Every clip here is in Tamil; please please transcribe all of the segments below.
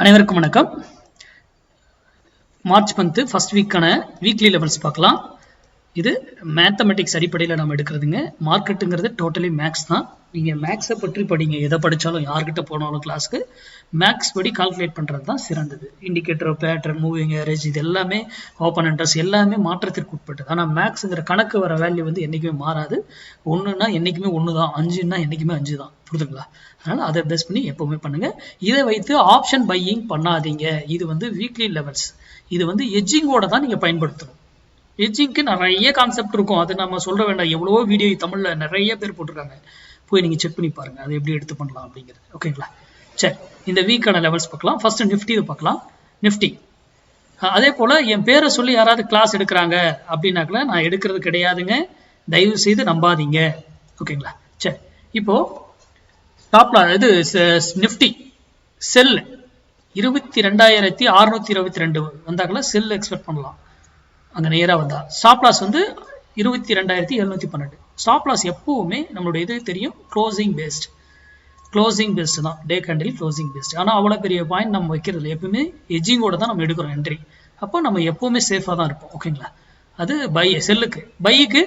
அனைவருக்கும் வணக்கம். மார்ச் மந்த் ஃபர்ஸ்ட் வீக்கான வீக்லி லெவல்ஸ் பார்க்கலாம். இது மேத்தமெட்டிக்ஸ் அடிப்படையில் நம்ம எடுக்கிறதுங்க. மார்க்கெட்டுங்கிறது டோட்டலி மேக்ஸ் தான். நீங்கள் மேக்ஸை பற்றி படிங்க. எதை படித்தாலும் யார்கிட்ட போனாலும் கிளாஸ்க்கு மேக்ஸ் படி கால்குலேட் பண்ணுறது தான் சிறந்தது. இண்டிகேட்டர், பேட்டர்ன், மூவிங் ஆவரேஜ் இது எல்லாமே ஓப்பன் இன்ட்ரெஸ்ட் எல்லாமே மாற்றத்திற்கு உட்பட்டது. ஆனால் மேக்ஸுங்கிற கணக்கு வர வேல்யூ வந்து என்றைக்குமே மாறாது. ஒன்றுனா என்றைக்குமே ஒன்று தான், அஞ்சுன்னா என்றைக்குமே அஞ்சு தான். புரிதுங்களா? அதனால் அதை பேஸ் பண்ணி எப்போவுமே பண்ணுங்கள். இதை வைத்து ஆப்ஷன் பையிங் பண்ணாதீங்க. இது வந்து வீக்லி லெவல்ஸ். இது வந்து எட்ஜிங்கோட தான் நீங்கள் பயன்படுத்தணும். எட்ஜிங்க்கு நிறைய கான்செப்ட் இருக்கும். அது நம்ம சொல்ற வேண்டாம். எவ்வளவோ வீடியோ தமிழில் நிறைய பேர் போட்டிருக்காங்க. போய் நீங்கள் செக் பண்ணி பாருங்க அதை எப்படி எடுத்து பண்ணலாம் அப்படிங்கிறது. ஓகேங்களா? சரி, இந்த வீக்கான லெவல்ஸ் பார்க்கலாம். ஃபர்ஸ்ட் நிஃப்டி பார்க்கலாம். நிஃப்டி அதே போல் என் பேரை சொல்லி யாராவது கிளாஸ் எடுக்கிறாங்க அப்படின்னாக்கல நான் எடுக்கிறது கிடையாதுங்க. தயவு செய்து நம்பாதீங்க. ஓகேங்களா? சரி, இப்போ டாப்ல இது நிஃப்டி செல் 22,622 வந்தாக்கல செல் எக்ஸ்பெக்ட் பண்ணலாம். அங்கே நேராக வந்தா ஸ்டாப் லாஸ் வந்து 22,712. ஸ்டாப் லாஸ் எப்பவுமே நம்மளுடைய இது தெரியும், க்ளோசிங் பேஸ்ட் தான். Day candle closing based. ஆனால் அவ்வளோ பெரிய பாயிண்ட் நம்ம வைக்கிறது எப்பவுமே எஜிங்கோட தான் நம்ம எடுக்கிறோம் என்ட்ரி. அப்போ நம்ம எப்பவுமே சேஃபாக தான் இருப்போம். ஓகேங்களா? அது பை செல்லுக்கு. பைக்கு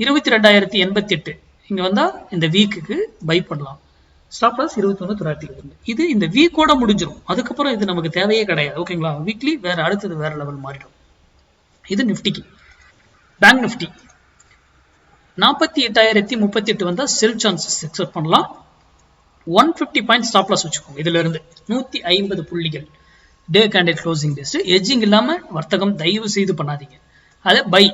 22,088 இங்கே வந்தால் இந்த வீக்குக்கு பை பண்ணலாம். Stop loss 21,922. இது இந்த வீக்கோட முடிஞ்சிடும். அதுக்கப்புறம் இது நமக்கு தேவையே கிடையாது. ஓகேங்களா? வீக்லி வேற அடுத்தது வேற லெவல் மாறிடும். இது நிஃப்டிக்கு. பேங்க் நிஃப்டி 48,038 வந்தால் செல் சான்சஸ் எக்ஸ்பெக்ட் பண்ணலாம். 150 பாயிண்ட் ஸ்டாப் லாஸ் வச்சுக்கோங்க. இதுல இருந்து 150 புள்ளிகள் day candle closing based. Hedging இல்லாம வர்த்தகம் தயவு செய்து பண்ணாதீங்க. அதே பை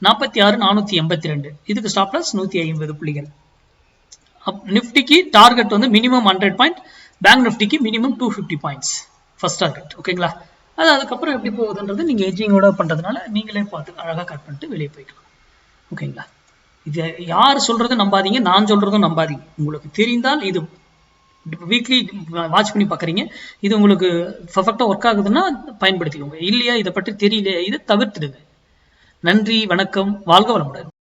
46,482 இதுக்கு ஸ்டாப் லாஸ் 150 புள்ளிகள். நிஃப்டிக்கு டார்கெட் வந்து மினிமம் 100 பாயிண்ட். பேங்க் நிஃப்டிக்கு மினிமம் 250 பாயிண்ட்ஸ் ஃபர்ஸ்ட் டார்கெட். ஓகேங்களா? அது அதுக்கப்புறம் எப்படி போகுதுன்றது நீங்கள் எட்ஜிங்கோட பண்ணுறதுனால நீங்களே பார்த்து அழகாக கட் பண்ணிட்டு வெளியே போய்க்கலாம். ஓகேங்களா? இது யார் சொல்றது நம்பாதீங்க, நான் சொல்றதும் நம்பாதீங்க. உங்களுக்கு தெரிந்தால் இது வீக்லி வாட்ச் பண்ணி பார்க்குறீங்க, இது உங்களுக்கு பர்ஃபெக்டாக ஒர்க் ஆகுதுன்னா பயன்படுத்திக்கோங்க. இல்லையா இதை பற்றி தெரியல, இதை தவிர்த்துடுங்க. நன்றி, வணக்கம், வாழ்க வளமுடன்.